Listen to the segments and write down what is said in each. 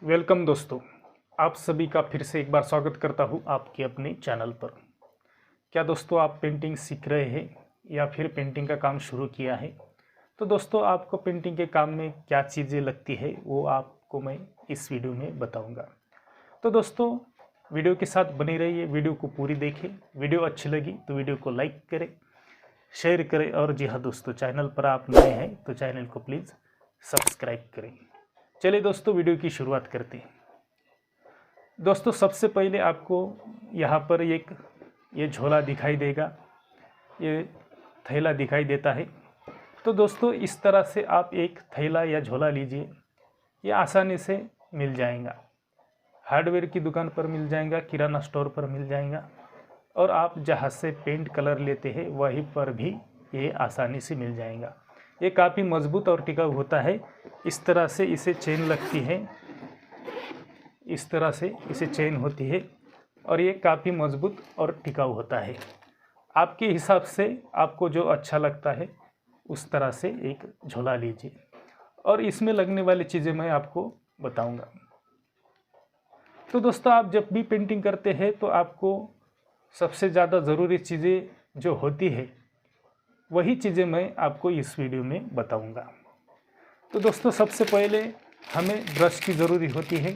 Welcome दोस्तों, आप सभी का फिर से एक बार स्वागत करता हूं आपके अपने चैनल पर। क्या दोस्तों आप पेंटिंग सीख रहे हैं या फिर पेंटिंग का काम शुरू किया है? तो दोस्तों आपको पेंटिंग के काम में क्या चीज़ें लगती है वो आपको मैं इस वीडियो में बताऊंगा। तो दोस्तों वीडियो के साथ बने रहिए, वीडियो को पूरी देखें। वीडियो अच्छी लगी तो वीडियो को लाइक करें, शेयर करें और जी हाँ दोस्तों, चैनल पर आप नए हैं तो चैनल को प्लीज़ सब्सक्राइब करें। चलिए दोस्तों वीडियो की शुरुआत करते हैं। दोस्तों सबसे पहले आपको यहाँ पर ये झोला दिखाई देगा, ये थैला दिखाई देता है। तो दोस्तों इस तरह से आप एक थैला या झोला लीजिए, ये आसानी से मिल जाएगा। हार्डवेयर की दुकान पर मिल जाएगा, किराना स्टोर पर मिल जाएगा, और आप जहाँ से पेंट कलर लेते हैं वहीं पर भी ये आसानी से मिल जाएगा। ये काफ़ी मजबूत और टिकाऊ होता है। इस तरह से इसे चेन लगती है, इस तरह से इसे चेन होती है और ये काफ़ी मजबूत और टिकाऊ होता है। आपके हिसाब से आपको जो अच्छा लगता है उस तरह से एक झोला लीजिए और इसमें लगने वाली चीज़ें मैं आपको बताऊंगा। तो दोस्तों आप जब भी पेंटिंग करते हैं तो आपको सबसे ज़्यादा ज़रूरी चीज़ें जो होती है वही चीज़ें मैं आपको इस वीडियो में बताऊंगा। तो दोस्तों सबसे पहले हमें ब्रश की ज़रूरी होती है।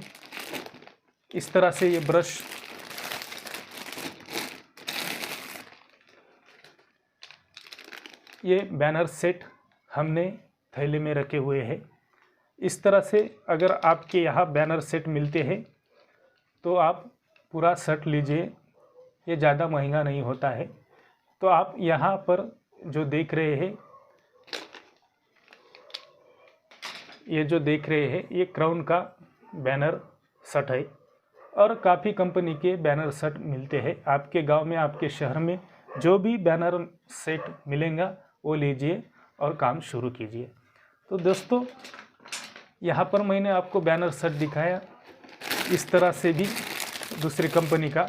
इस तरह से ये ब्रश ये बैनर सेट हमने थैले में रखे हुए हैं। इस तरह से अगर आपके यहाँ बैनर सेट मिलते हैं तो आप पूरा सेट लीजिए, ये ज़्यादा महंगा नहीं होता है। तो आप यहाँ पर जो देख रहे हैं, ये जो देख रहे हैं ये क्राउन का बैनर सेट है और काफ़ी कंपनी के बैनर सेट मिलते हैं। आपके गांव में, आपके शहर में जो भी बैनर सेट मिलेगा वो लीजिए और काम शुरू कीजिए। तो दोस्तों यहाँ पर मैंने आपको बैनर सेट दिखाया, इस तरह से भी दूसरी कंपनी का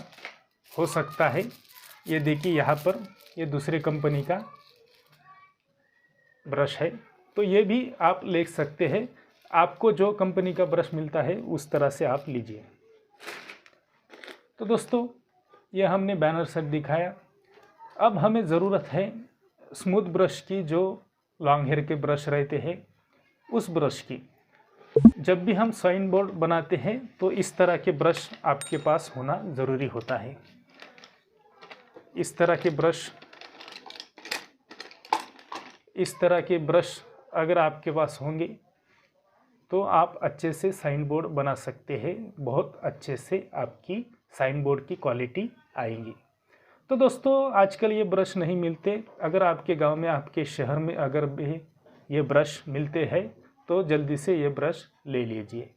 हो सकता है। ये देखिए यहाँ पर ये दूसरी कंपनी का ब्रश है, तो ये भी आप ले सकते हैं। आपको जो कंपनी का ब्रश मिलता है उस तरह से आप लीजिए। तो दोस्तों ये हमने बैनर सेट दिखाया। अब हमें ज़रूरत है स्मूथ ब्रश की, जो लॉन्ग हेयर के ब्रश रहते हैं उस ब्रश की। जब भी हम साइन बोर्ड बनाते हैं तो इस तरह के ब्रश आपके पास होना ज़रूरी होता है। इस तरह के ब्रश अगर आपके पास होंगे तो आप अच्छे से साइन बोर्ड बना सकते हैं। बहुत अच्छे से आपकी साइन बोर्ड की क्वालिटी आएगी। तो दोस्तों आजकल ये ब्रश नहीं मिलते। अगर आपके गांव में, आपके शहर में अगर भी ये ब्रश मिलते हैं तो जल्दी से ये ब्रश ले लीजिए।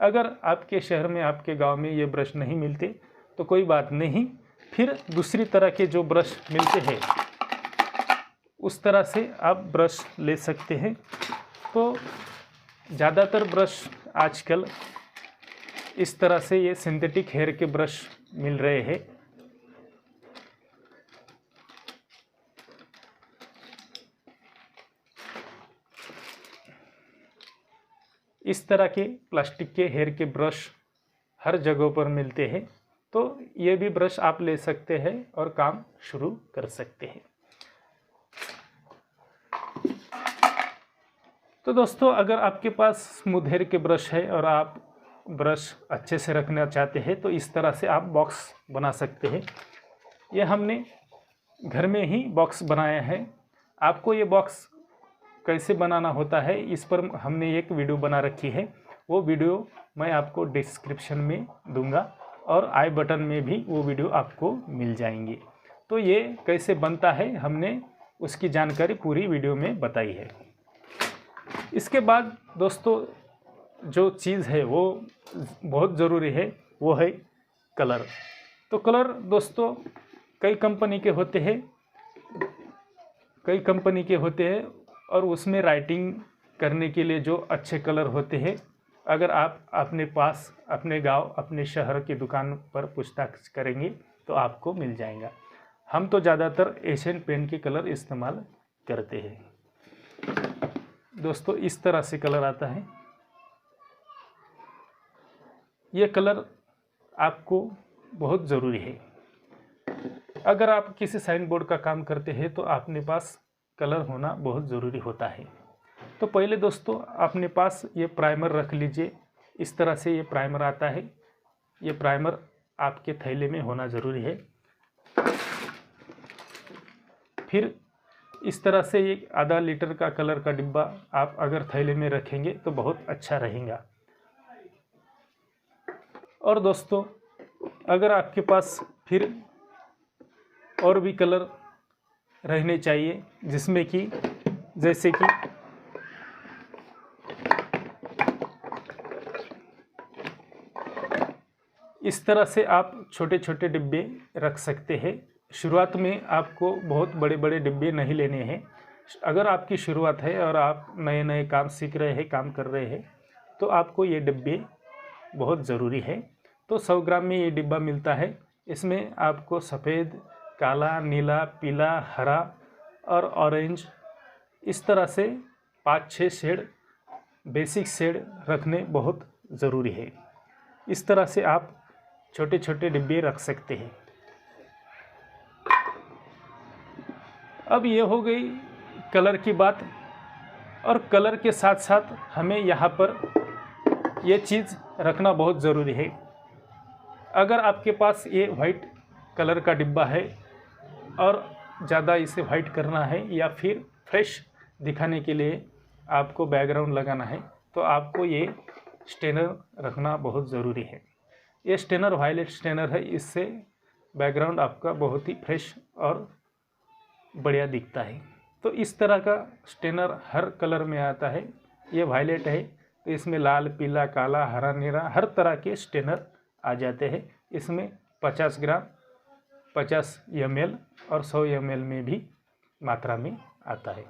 अगर आपके शहर में, आपके गांव में ये ब्रश नहीं मिलते तो कोई बात नहीं, फिर दूसरी तरह के जो ब्रश मिलते हैं उस तरह से आप ब्रश ले सकते हैं। तो ज़्यादातर ब्रश आजकल इस तरह से ये सिंथेटिक हेयर के ब्रश मिल रहे हैं। इस तरह के प्लास्टिक के हेयर के ब्रश हर जगह पर मिलते हैं, तो ये भी ब्रश आप ले सकते हैं और काम शुरू कर सकते हैं। तो दोस्तों अगर आपके पास स्मूथ हेयर के ब्रश है और आप ब्रश अच्छे से रखना चाहते हैं तो इस तरह से आप बॉक्स बना सकते हैं। ये हमने घर में ही बॉक्स बनाया है। आपको ये बॉक्स कैसे बनाना होता है इस पर हमने एक वीडियो बना रखी है, वो वीडियो मैं आपको डिस्क्रिप्शन में दूंगा और आई बटन में भी वो वीडियो आपको मिल जाएंगी। तो ये कैसे बनता है हमने उसकी जानकारी पूरी वीडियो में बताई है। इसके बाद दोस्तों जो चीज़ है वो बहुत ज़रूरी है, वो है कलर। तो कलर दोस्तों कई कंपनी के होते हैं और उसमें राइटिंग करने के लिए जो अच्छे कलर होते हैं, अगर आप अपने पास, अपने गांव, अपने शहर की दुकान पर पूछताछ करेंगे तो आपको मिल जाएगा। हम तो ज़्यादातर एशियन पेंट के कलर इस्तेमाल करते हैं। दोस्तों इस तरह से कलर आता है। ये कलर आपको बहुत ज़रूरी है। अगर आप किसी साइन बोर्ड का काम करते हैं तो अपने पास कलर होना बहुत ज़रूरी होता है। तो पहले दोस्तों अपने पास ये प्राइमर रख लीजिए। इस तरह से ये प्राइमर आता है। ये प्राइमर आपके थैले में होना ज़रूरी है। फिर इस तरह से एक आधा लीटर का कलर का डिब्बा आप अगर थैले में रखेंगे तो बहुत अच्छा रहेगा। और दोस्तों अगर आपके पास फिर और भी कलर रहने चाहिए, जिसमें कि जैसे कि इस तरह से आप छोटे छोटे डिब्बे रख सकते हैं। शुरुआत में आपको बहुत बड़े बड़े डिब्बे नहीं लेने हैं। अगर आपकी शुरुआत है और आप नए नए काम सीख रहे हैं, काम कर रहे हैं, तो आपको ये डिब्बे बहुत ज़रूरी है। तो 100 ग्राम में ये डिब्बा मिलता है। इसमें आपको सफ़ेद, काला, नीला, पीला, हरा और ऑरेंज इस तरह से 5-6 शेड, बेसिक शेड रखने बहुत ज़रूरी है। इस तरह से आप छोटे छोटे डिब्बे रख सकते हैं। अब ये हो गई कलर की बात। और कलर के साथ साथ हमें यहाँ पर ये चीज़ रखना बहुत ज़रूरी है। अगर आपके पास ये वाइट कलर का डिब्बा है और ज़्यादा इसे वाइट करना है या फिर फ्रेश दिखाने के लिए आपको बैकग्राउंड लगाना है, तो आपको ये स्टेनर रखना बहुत ज़रूरी है। ये स्टेनर वायलेट स्टेनर है। इससे बैकग्राउंड आपका बहुत ही फ्रेश और बढ़िया दिखता है। तो इस तरह का स्टेनर हर कलर में आता है। ये वायलेट है तो इसमें लाल, पीला, काला, हरा, नीला हर तरह के स्टेनर आ जाते हैं। इसमें 50 ग्राम, 50 ml और 100 ml में भी मात्रा में आता है।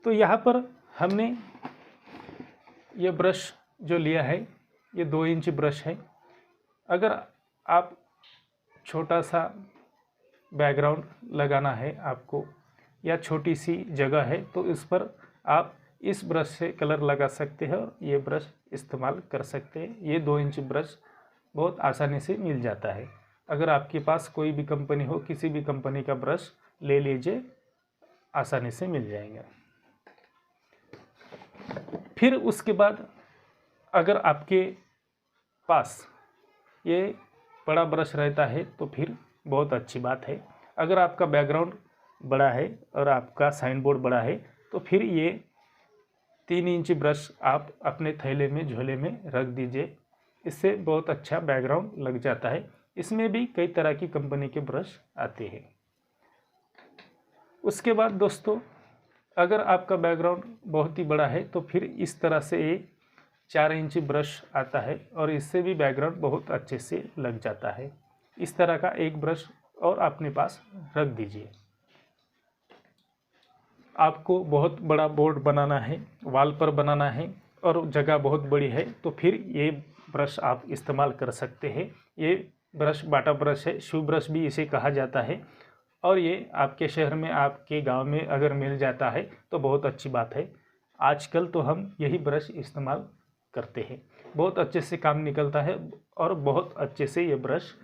तो यहाँ पर हमने ये ब्रश जो लिया है, ये 2 इंच ब्रश है। अगर आप छोटा सा बैकग्राउंड लगाना है आपको या छोटी सी जगह है, तो इस पर आप इस ब्रश से कलर लगा सकते हैं और ये ब्रश इस्तेमाल कर सकते हैं। ये 2 इंच ब्रश बहुत आसानी से मिल जाता है। अगर आपके पास कोई भी कंपनी हो, किसी भी कंपनी का ब्रश ले लीजिए, आसानी से मिल जाएगा। फिर उसके बाद अगर आपके पास ये बड़ा ब्रश रहता है तो फिर बहुत अच्छी बात है। अगर आपका बैकग्राउंड बड़ा है और आपका साइन बोर्ड बड़ा है तो फिर ये 3 इंच ब्रश आप अपने थैले में, झोले में रख दीजिए। इससे बहुत अच्छा बैकग्राउंड लग जाता है। इसमें भी कई तरह की कंपनी के ब्रश आते हैं। उसके बाद दोस्तों अगर आपका बैकग्राउंड बहुत ही बड़ा है तो फिर इस तरह से एक 4 इंच ब्रश आता है और इससे भी बैकग्राउंड बहुत अच्छे से लग जाता है। इस तरह का एक ब्रश और अपने पास रख दीजिए। आपको बहुत बड़ा बोर्ड बनाना है, वॉल पर बनाना है और जगह बहुत बड़ी है, तो फिर ये ब्रश आप इस्तेमाल कर सकते हैं। ये ब्रश बाटा ब्रश है, शू ब्रश भी इसे कहा जाता है। और ये आपके शहर में, आपके गांव में अगर मिल जाता है तो बहुत अच्छी बात है। आजकल तो हम यही ब्रश इस्तेमाल करते हैं। बहुत अच्छे से काम निकलता है और बहुत अच्छे से ये ब्रश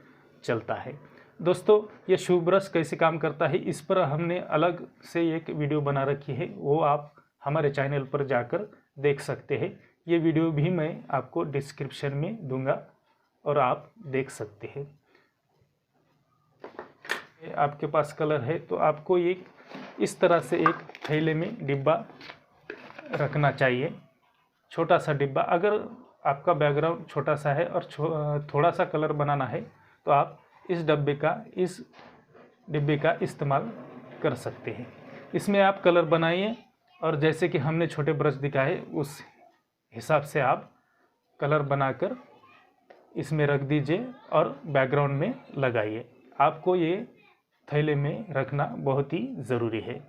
चलता है। दोस्तों ये शू ब्रश कैसे काम करता है, इस पर हमने अलग से एक वीडियो बना रखी है, वो आप हमारे चैनल पर जाकर देख सकते हैं। ये वीडियो भी मैं आपको डिस्क्रिप्शन में दूंगा और आप देख सकते हैं। आपके पास कलर है तो आपको एक इस तरह से एक थैले में डिब्बा रखना चाहिए, छोटा सा डिब्बा। अगर आपका बैकग्राउंड छोटा सा है और थोड़ा सा कलर बनाना है तो आप इस डिब्बे का इस्तेमाल कर सकते हैं। इसमें आप कलर बनाइए और जैसे कि हमने छोटे ब्रश दिखाए उस हिसाब से आप कलर बनाकर इसमें रख दीजिए और बैकग्राउंड में लगाइए। आपको ये थैले में रखना बहुत ही ज़रूरी है।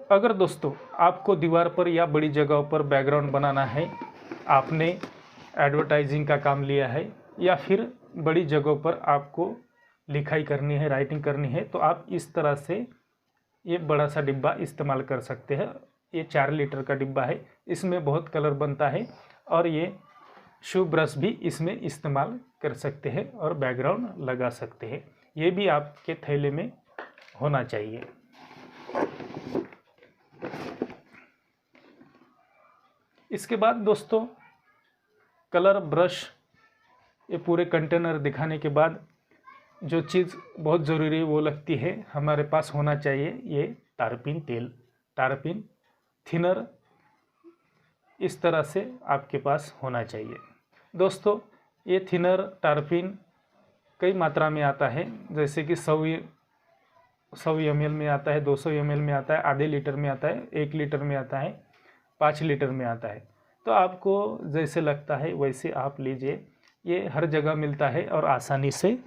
अगर दोस्तों आपको दीवार पर या बड़ी जगहों पर बैकग्राउंड बनाना है, आपने एडवर्टाइजिंग का काम लिया है या फिर बड़ी जगहों पर आपको लिखाई करनी है, राइटिंग करनी है, तो आप इस तरह से ये बड़ा सा डिब्बा इस्तेमाल कर सकते हैं। ये 4 लीटर का डिब्बा है। इसमें बहुत कलर बनता है और ये शू ब्रश भी इसमें इस्तेमाल कर सकते हैं और बैकग्राउंड लगा सकते हैं। ये भी आपके थैले में होना चाहिए। इसके बाद दोस्तों कलर ब्रश, ये पूरे कंटेनर दिखाने के बाद जो चीज़ बहुत ज़रूरी वो लगती है हमारे पास होना चाहिए ये टारपीन तेल, टारपीन थिनर इस तरह से आपके पास होना चाहिए। दोस्तों ये थिनर टारपीन कई मात्रा में आता है, जैसे कि 100 ml में आता है, 200 ml में आता है, आधे लीटर में आता है, 1 लीटर में आता है, 5 लीटर में आता है। तो आपको जैसे लगता है वैसे आप लीजिए। ये हर जगह मिलता है और आसानी से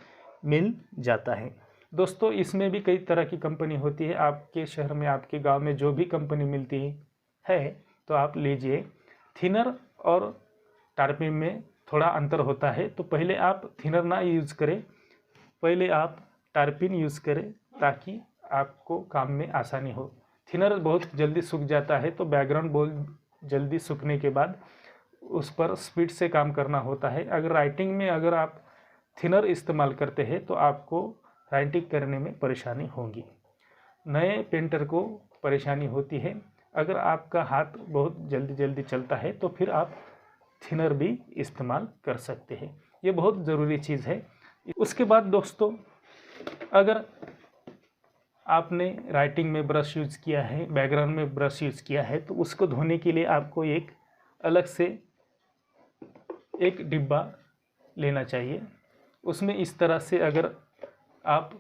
मिल जाता है। दोस्तों इसमें भी कई तरह की कंपनी होती है। आपके शहर में, आपके गांव में जो भी कंपनी मिलती है तो आप लीजिए। थिनर और टारपीन में थोड़ा अंतर होता है, तो पहले आप थिनर ना यूज़ करें, पहले आप टारपीन यूज़ करें ताकि आपको काम में आसानी हो। थिनर बहुत जल्दी सूख जाता है, तो बैकग्राउंड बहुत जल्दी सूखने के बाद उस पर स्पीड से काम करना होता है। अगर राइटिंग में अगर आप थिनर इस्तेमाल करते हैं तो आपको राइटिंग करने में परेशानी होगी। नए पेंटर को परेशानी होती है। अगर आपका हाथ बहुत जल्दी चलता है तो फिर आप थिनर भी इस्तेमाल कर सकते हैं। ये बहुत ज़रूरी चीज़ है। उसके बाद दोस्तों अगर आपने राइटिंग में ब्रश यूज़ किया है, बैकग्राउंड में ब्रश यूज़ किया है, तो उसको धोने के लिए आपको एक अलग से एक डिब्बा लेना चाहिए। उसमें इस तरह से अगर आप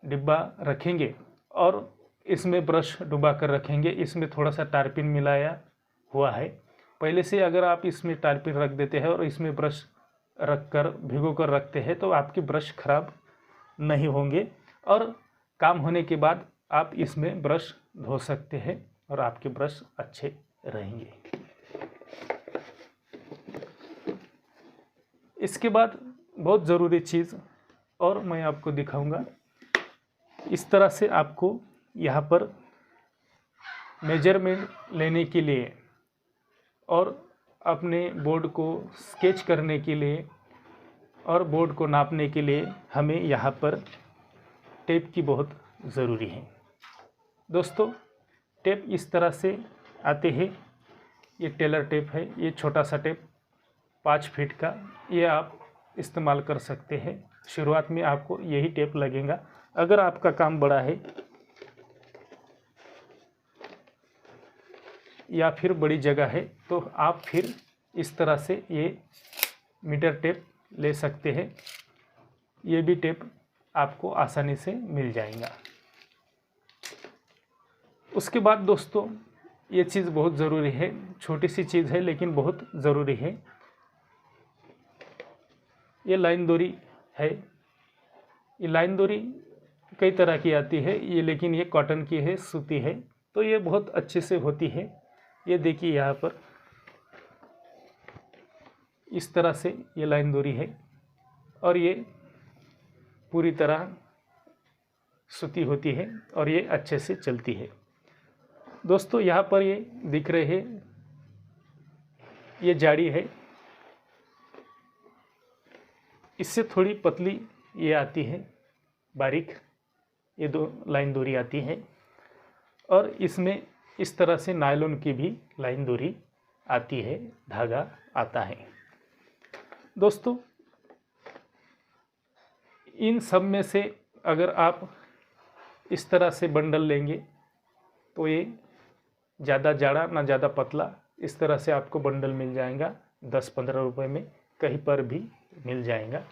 डिब्बा रखेंगे और इसमें ब्रश डुबा कर रखेंगे, इसमें थोड़ा सा टारपीन मिलाया हुआ है पहले से। अगर आप इसमें टारपीन रख देते हैं और इसमें ब्रश रख कर भिगो कर रखते हैं तो आपके ब्रश खराब नहीं होंगे और काम होने के बाद आप इसमें ब्रश धो सकते हैं और आपके ब्रश अच्छे रहेंगे। इसके बाद बहुत ज़रूरी चीज़ और मैं आपको दिखाऊंगा। इस तरह से आपको यहाँ पर मेजरमेंट लेने के लिए और अपने बोर्ड को स्केच करने के लिए और बोर्ड को नापने के लिए हमें यहाँ पर टेप की बहुत ज़रूरी है। दोस्तों टेप इस तरह से आते हैं। ये टेलर टेप है, ये छोटा सा टेप 5 फीट का, ये आप इस्तेमाल कर सकते हैं। शुरुआत में आपको यही टेप लगेगा। अगर आपका काम बड़ा है या फिर बड़ी जगह है तो आप फिर इस तरह से ये मीटर टेप ले सकते हैं। ये भी टेप आपको आसानी से मिल जाएगा। उसके बाद दोस्तों ये चीज़ बहुत ज़रूरी है, छोटी सी चीज़ है लेकिन बहुत ज़रूरी है। ये लाइन दोरी है। ये लाइन दोरी कई तरह की आती है, ये लेकिन ये कॉटन की है, सूती है, तो ये बहुत अच्छे से होती है। ये देखिए यहाँ पर इस तरह से ये लाइन दोरी है और ये पूरी तरह सूती होती है और ये अच्छे से चलती है। दोस्तों यहाँ पर ये दिख रहे हैं, ये जाड़ी है, इससे थोड़ी पतली ये आती है, बारीक ये 2 लाइन दोरी आती है और इसमें इस तरह से नायलॉन की भी लाइन दोरी आती है, धागा आता है। दोस्तों इन सब में से अगर आप इस तरह से बंडल लेंगे तो ये ज़्यादा जाड़ा ना ज़्यादा पतला, इस तरह से आपको बंडल मिल जाएगा 10-15 रुपए में, कहीं पर भी मिल जाएगा।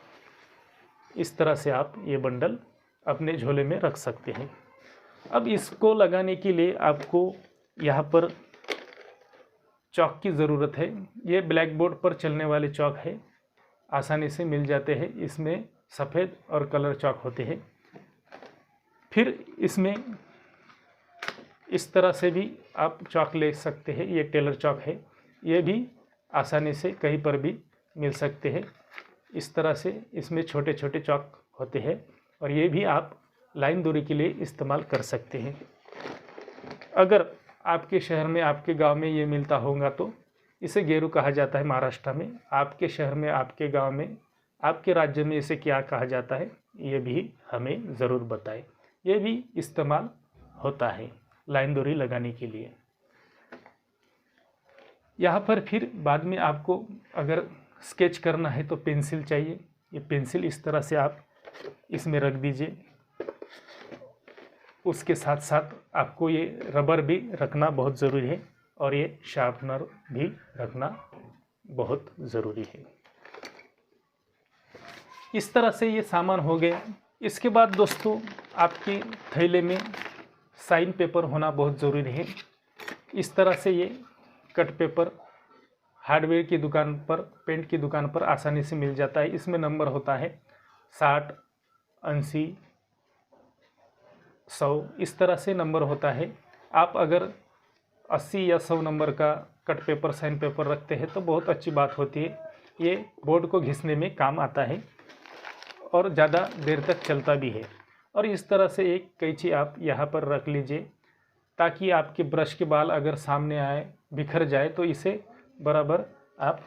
इस तरह से आप ये बंडल अपने झोले में रख सकते हैं। अब इसको लगाने के लिए आपको यहाँ पर चौक की ज़रूरत है। ये ब्लैक बोर्ड पर चलने वाले चौक है, आसानी से मिल जाते हैं। इसमें सफ़ेद और कलर चौक होते हैं। फिर इसमें इस तरह से भी आप चौक ले सकते हैं। ये टेलर चौक है, ये भी आसानी से कहीं पर भी मिल सकते हैं। इस तरह से इसमें छोटे छोटे चौक होते हैं और ये भी आप लाइन दोरी के लिए इस्तेमाल कर सकते हैं। अगर आपके शहर में, आपके गांव में ये मिलता होगा तो इसे गेरू कहा जाता है महाराष्ट्र में। आपके शहर में, आपके गांव में, आपके राज्य में इसे क्या कहा जाता है, ये भी हमें ज़रूर बताएं। ये भी इस्तेमाल होता है लाइन डोरी लगाने के लिए। यहाँ पर फिर बाद में आपको अगर स्केच करना है तो पेंसिल चाहिए। ये पेंसिल इस तरह से आप इसमें रख दीजिए। उसके साथ साथ आपको ये रबर भी रखना बहुत ज़रूरी है और ये शार्पनर भी रखना बहुत ज़रूरी है। इस तरह से ये सामान हो गया। इसके बाद दोस्तों आपके थैले में साइन पेपर होना बहुत ज़रूरी है। इस तरह से ये कट पेपर हार्डवेयर की दुकान पर, पेंट की दुकान पर आसानी से मिल जाता है। इसमें नंबर होता है 60, 80, 100, इस तरह से नंबर होता है। आप अगर 80 या 100 नंबर का कट पेपर, साइन पेपर रखते हैं तो बहुत अच्छी बात होती है। ये बोर्ड को घिसने में काम आता है और ज़्यादा देर तक चलता भी है। और इस तरह से एक कैंची आप यहाँ पर रख लीजिए ताकि आपके ब्रश के बाल अगर सामने आए, बिखर जाए तो इसे बराबर आप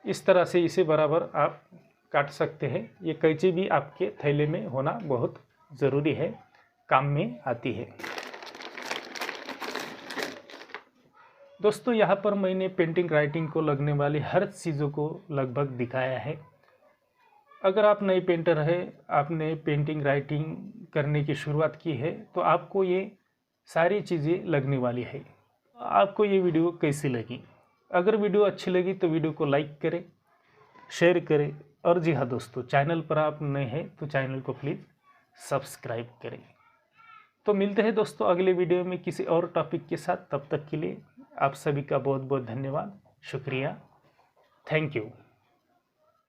इस तरह से इसे बराबर आप काट सकते हैं। ये कैंची भी आपके थैले में होना बहुत ज़रूरी है, काम में आती है। दोस्तों यहाँ पर मैंने पेंटिंग राइटिंग को लगने वाली हर चीज़ों को लगभग दिखाया है। अगर आप नए पेंटर है, आपने पेंटिंग राइटिंग करने की शुरुआत की है तो आपको ये सारी चीज़ें लगने वाली है। आपको ये वीडियो कैसी लगी? अगर वीडियो अच्छी लगी तो वीडियो को लाइक करें, शेयर करें और जी हाँ दोस्तों, चैनल पर आप नए हैं तो चैनल को प्लीज़ सब्सक्राइब करें। तो मिलते हैं दोस्तों अगले वीडियो में किसी और टॉपिक के साथ। तब तक के लिए आप सभी का बहुत बहुत धन्यवाद, शुक्रिया, थैंक यू।